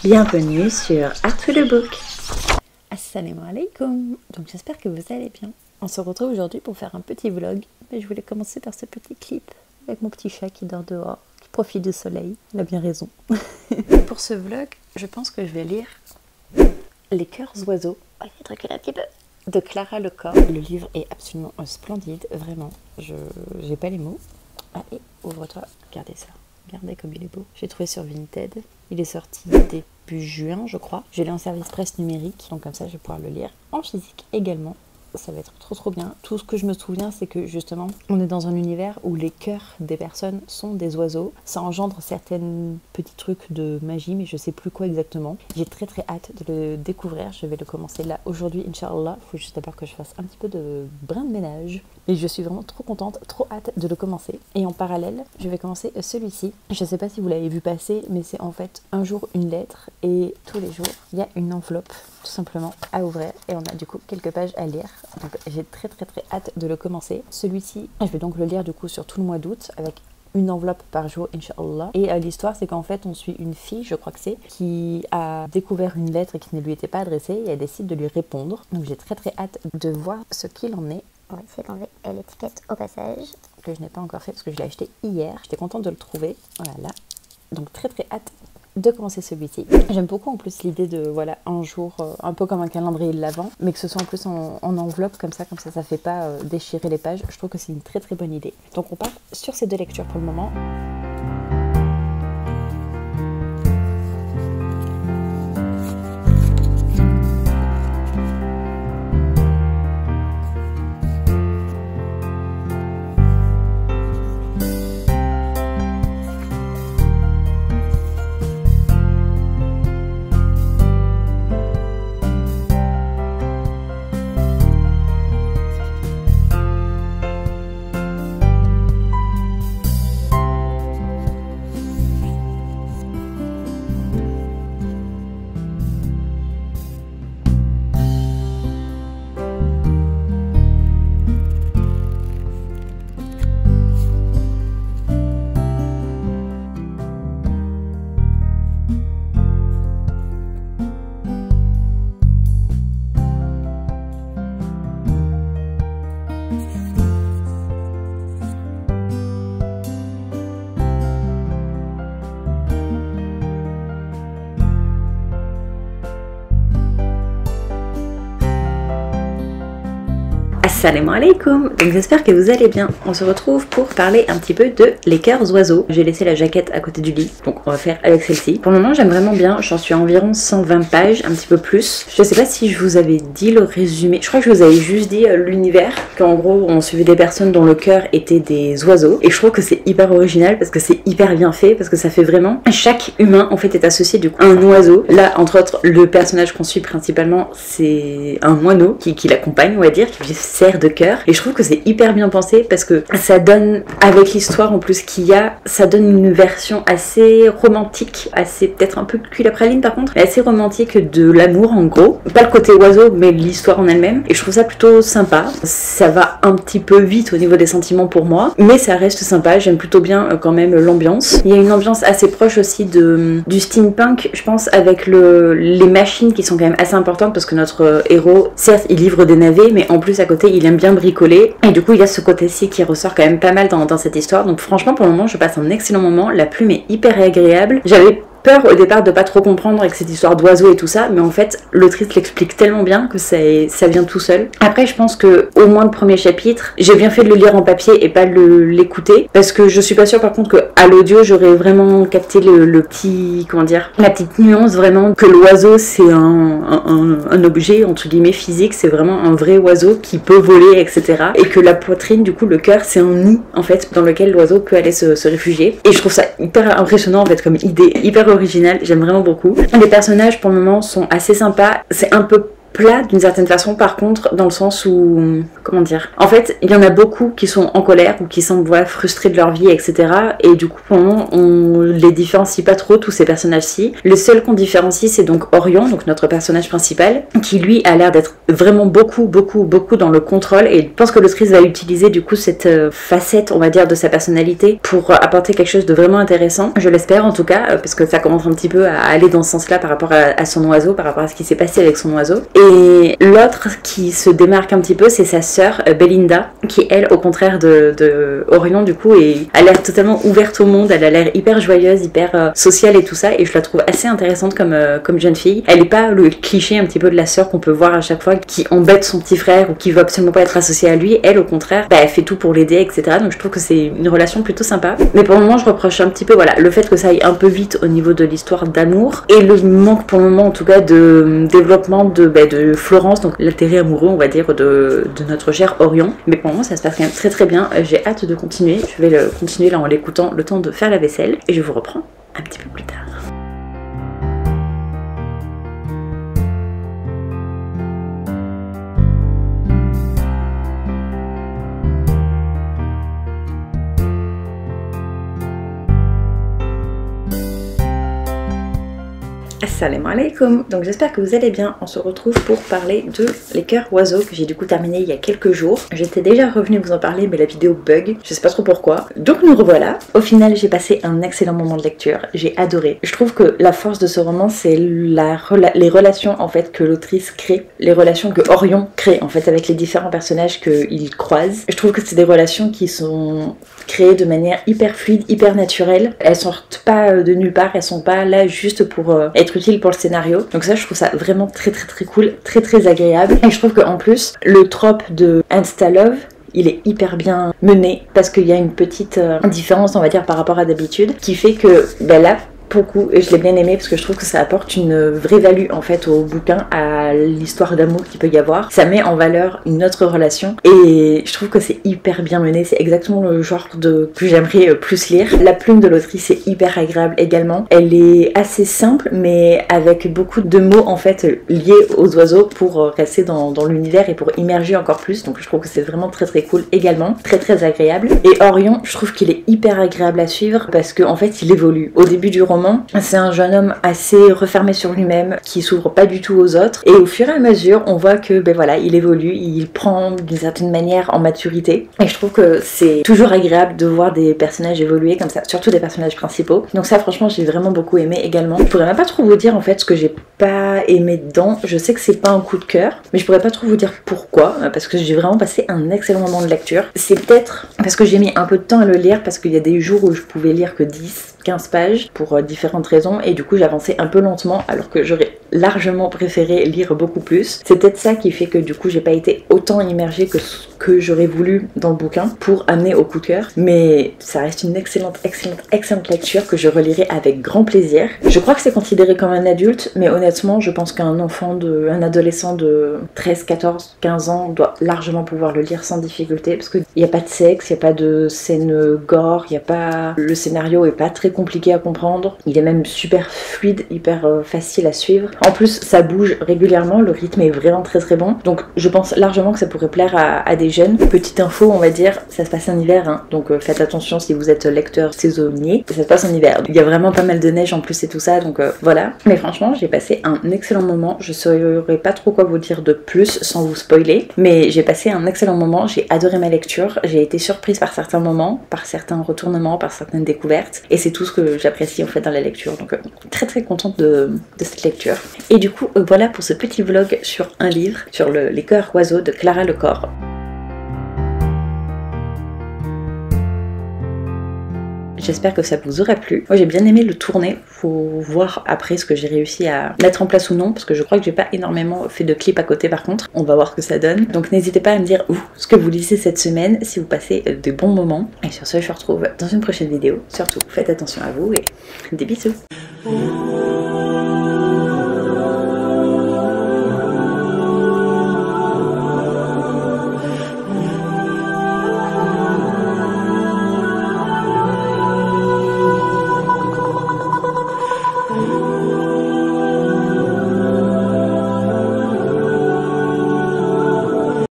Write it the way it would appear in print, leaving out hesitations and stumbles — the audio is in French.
Bienvenue sur Art to the Book. Assalamu alaikum. Donc j'espère que vous allez bien. On se retrouve aujourd'hui pour faire un petit vlog. Mais je voulais commencer par ce petit clip avec mon petit chat qui dort dehors, qui profite du soleil. Il a bien raison. Pour ce vlog, je pense que je vais lire Les cœurs oiseaux. On va essayer de reculer un petit peu. De Clara Lecor. Le livre est absolument splendide, vraiment. J'ai pas les mots. Allez, ouvre-toi, regardez ça. Regardez comme il est beau. J'ai trouvé sur Vinted. Il est sorti début juin, je crois. Je l'ai en service presse numérique, donc comme ça je vais pouvoir le lire en physique également. Ça va être trop bien. Tout ce que je me souviens, c'est que justement, on est dans un univers où les cœurs des personnes sont des oiseaux. Ça engendre certains petits trucs de magie, mais je sais plus quoi exactement. J'ai très hâte de le découvrir. Je vais le commencer là aujourd'hui, Inch'Allah. Il faut juste d'abord que je fasse un petit peu de brin de ménage. Et je suis vraiment trop contente, trop hâte de le commencer. Et en parallèle, je vais commencer celui-ci. Je sais pas si vous l'avez vu passer, mais c'est en fait un jour une lettre et tous les jours, il y a une enveloppe tout simplement à ouvrir et on a du coup quelques pages à lire. Donc j'ai très hâte de le commencer. Celui-ci, je vais donc le lire du coup sur tout le mois d'août avec une enveloppe par jour, Inch'Allah. Et l'histoire, c'est qu'en fait, on suit une fille, je crois que c'est, qui a découvert une lettre qui ne lui était pas adressée et elle décide de lui répondre. Donc j'ai très hâte de voir ce qu'il en est. On va essayer d'enlever l'étiquette au passage. Que je n'ai pas encore fait parce que je l'ai acheté hier. J'étais contente de le trouver. Voilà. Donc très hâte de commencer celui-ci. J'aime beaucoup en plus l'idée de, voilà, un jour, un peu comme un calendrier de l'Avent, mais que ce soit en plus en enveloppe, comme ça ça fait pas déchirer les pages. Je trouve que c'est une très bonne idée. Donc on part sur ces deux lectures pour le moment. Assalamu alaikum. Donc j'espère que vous allez bien. On se retrouve pour parler un petit peu de Les cœurs oiseaux. J'ai laissé la jaquette à côté du lit, donc on va faire avec celle-ci. Pour le moment j'aime vraiment bien, j'en suis à environ 120 pages, un petit peu plus. Je sais pas si je vous avais dit le résumé, je crois que je vous avais juste dit l'univers, qu'en gros on suivait des personnes dont le cœur était des oiseaux. Et je trouve que c'est hyper original parce que c'est hyper bien fait, parce que ça fait vraiment, chaque humain en fait est associé du coup à un oiseau. Là entre autres le personnage qu'on suit principalement c'est un moineau qui l'accompagne, on va dire, qui lui sert de cœur, et je trouve que c'est hyper bien pensé parce que ça donne, avec l'histoire en plus qu'il y a, ça donne une version assez romantique, assez peut-être un peu cul à praline par contre, mais assez romantique de l'amour en gros, pas le côté oiseau mais l'histoire en elle-même, et je trouve ça plutôt sympa. Ça va un petit peu vite au niveau des sentiments pour moi, mais ça reste sympa, j'aime plutôt bien quand même l'ambiance. Il y a une ambiance assez proche aussi du steampunk, je pense, avec les machines qui sont quand même assez importantes parce que notre héros, certes il livre des navets, mais en plus à côté il aime bien bricoler, et du coup il y a ce côté-ci qui ressort quand même pas mal dans cette histoire. Donc franchement pour le moment je passe un excellent moment, la plume est hyper agréable. J'avais peur au départ de pas trop comprendre avec cette histoire d'oiseaux et tout ça, mais en fait l'autrice l'explique tellement bien que ça vient tout seul. Après je pense que au moins le premier chapitre, j'ai bien fait de le lire en papier et pas l'écouter, parce que je suis pas sûre par contre que à l'audio j'aurais vraiment capté le petit, comment dire, la petite nuance vraiment, que l'oiseau c'est un objet entre guillemets physique, c'est vraiment un vrai oiseau qui peut voler, etc. Et que la poitrine, du coup le cœur, c'est un nid en fait dans lequel l'oiseau peut aller se réfugier. Et je trouve ça hyper impressionnant en fait comme idée, hyper original, j'aime vraiment beaucoup. Les personnages pour le moment sont assez sympas, c'est un peu plat d'une certaine façon par contre, dans le sens où, comment dire, en fait il y en a beaucoup qui sont en colère ou qui semblent voilà, frustrés de leur vie, etc. Et du coup pour le moment on les différencie pas trop tous ces personnages-ci. Le seul qu'on différencie c'est donc Orion, donc notre personnage principal, qui lui a l'air d'être vraiment beaucoup dans le contrôle, et je pense que l'autrice va utiliser du coup cette facette on va dire de sa personnalité pour apporter quelque chose de vraiment intéressant, je l'espère en tout cas, parce que ça commence un petit peu à aller dans ce sens là par rapport à son oiseau, par rapport à ce qui s'est passé avec son oiseau. Et l'autre qui se démarque un petit peu c'est sa sœur Belinda, qui elle au contraire de Orion du coup a l'air totalement ouverte au monde, elle a l'air hyper joyeuse, hyper sociale et tout ça, et je la trouve assez intéressante comme jeune fille. Elle est pas le cliché un petit peu de la sœur qu'on peut voir à chaque fois qui embête son petit frère ou qui veut absolument pas être associée à lui. Elle au contraire elle fait tout pour l'aider, etc. Donc je trouve que c'est une relation plutôt sympa. Mais pour le moment je reproche un petit peu voilà le fait que ça aille un peu vite au niveau de l'histoire d'amour, et le manque pour le moment en tout cas de développement de Florence, donc l'intérêt amoureux on va dire de notre cher Orion. Mais pour le moment ça se passe quand même très bien, j'ai hâte de continuer. Je vais continuer là en l'écoutant le temps de faire la vaisselle, et je vous reprends un petit peu plus tard. Assalamu alaikum. Donc j'espère que vous allez bien. On se retrouve pour parler de Les Cœurs Oiseaux que j'ai du coup terminé il y a quelques jours. J'étais déjà revenue vous en parler mais la vidéo bug, je sais pas trop pourquoi. Donc nous revoilà. Au final j'ai passé un excellent moment de lecture, j'ai adoré. Je trouve que la force de ce roman c'est les relations en fait que l'autrice crée, les relations que Orion crée en fait avec les différents personnages qu'il croise. Je trouve que c'est des relations qui sont créées de manière hyper fluide, hyper naturelle. Elles sortent pas de nulle part, elles sont pas là juste pour être utile pour le scénario. Donc ça je trouve ça vraiment très cool, très agréable. Et je trouve qu'en plus le trope de Insta Love il est hyper bien mené parce qu'il y a une petite différence on va dire par rapport à d'habitude qui fait que là beaucoup, et je l'ai bien aimé parce que je trouve que ça apporte une vraie value en fait au bouquin, à l'histoire d'amour qu'il peut y avoir. Ça met en valeur une autre relation et je trouve que c'est hyper bien mené, c'est exactement le genre que j'aimerais plus lire. La plume de l'autrice est hyper agréable également, elle est assez simple mais avec beaucoup de mots en fait liés aux oiseaux pour rester dans l'univers et pour immerger encore plus, donc je trouve que c'est vraiment très cool également, très agréable. Et Orion, je trouve qu'il est hyper agréable à suivre parce qu'en fait il évolue. Au début du roman, c'est un jeune homme assez refermé sur lui-même, qui s'ouvre pas du tout aux autres, et au fur et à mesure on voit que voilà, il évolue, il prend d'une certaine manière en maturité, et je trouve que c'est toujours agréable de voir des personnages évoluer comme ça, surtout des personnages principaux. Donc ça franchement j'ai vraiment beaucoup aimé également. Je pourrais même pas trop vous dire en fait ce que j'ai pas aimé dedans, je sais que c'est pas un coup de cœur, mais je pourrais pas trop vous dire pourquoi, parce que j'ai vraiment passé un excellent moment de lecture. C'est peut-être parce que j'ai mis un peu de temps à le lire, parce qu'il y a des jours où je pouvais lire que 10-15 pages pour différentes raisons, et du coup j'avançais un peu lentement alors que j'aurais largement préféré lire beaucoup plus. C'est peut-être ça qui fait que du coup j'ai pas été autant immergée que ce que j'aurais voulu dans le bouquin pour amener au coup de cœur, mais ça reste une excellente lecture que je relirai avec grand plaisir. Je crois que c'est considéré comme un adulte, mais honnêtement je pense qu'un un adolescent de 13, 14, 15 ans doit largement pouvoir le lire sans difficulté, parce qu'il n'y a pas de sexe, il n'y a pas de scène gore, il y a pas... le scénario est pas très compliqué à comprendre, il est même super fluide, hyper facile à suivre. En plus ça bouge régulièrement, le rythme est vraiment très bon, donc je pense largement que ça pourrait plaire à des jeunes. Petite info on va dire, ça se passe en hiver hein, donc faites attention si vous êtes lecteur saisonnier, ça se passe en hiver, il y a vraiment pas mal de neige en plus et tout ça, donc voilà. Mais franchement j'ai passé un excellent moment, je saurais pas trop quoi vous dire de plus sans vous spoiler, mais j'ai passé un excellent moment, j'ai adoré ma lecture, j'ai été surprise par certains moments, par certains retournements, par certaines découvertes, et c'est tout ce que j'apprécie en fait dans la lecture, donc très contente de cette lecture. Et du coup voilà pour ce petit vlog sur un livre, sur Les Cœurs Oiseaux de Clara Lecor. J'espère que ça vous aura plu. Moi j'ai bien aimé le tourner, faut voir après ce que j'ai réussi à mettre en place ou non, parce que je crois que j'ai pas énormément fait de clips à côté par contre. On va voir ce que ça donne. Donc n'hésitez pas à me dire ce que vous lisez cette semaine, si vous passez de bons moments. Et sur ce je vous retrouve dans une prochaine vidéo. Surtout faites attention à vous et des bisous.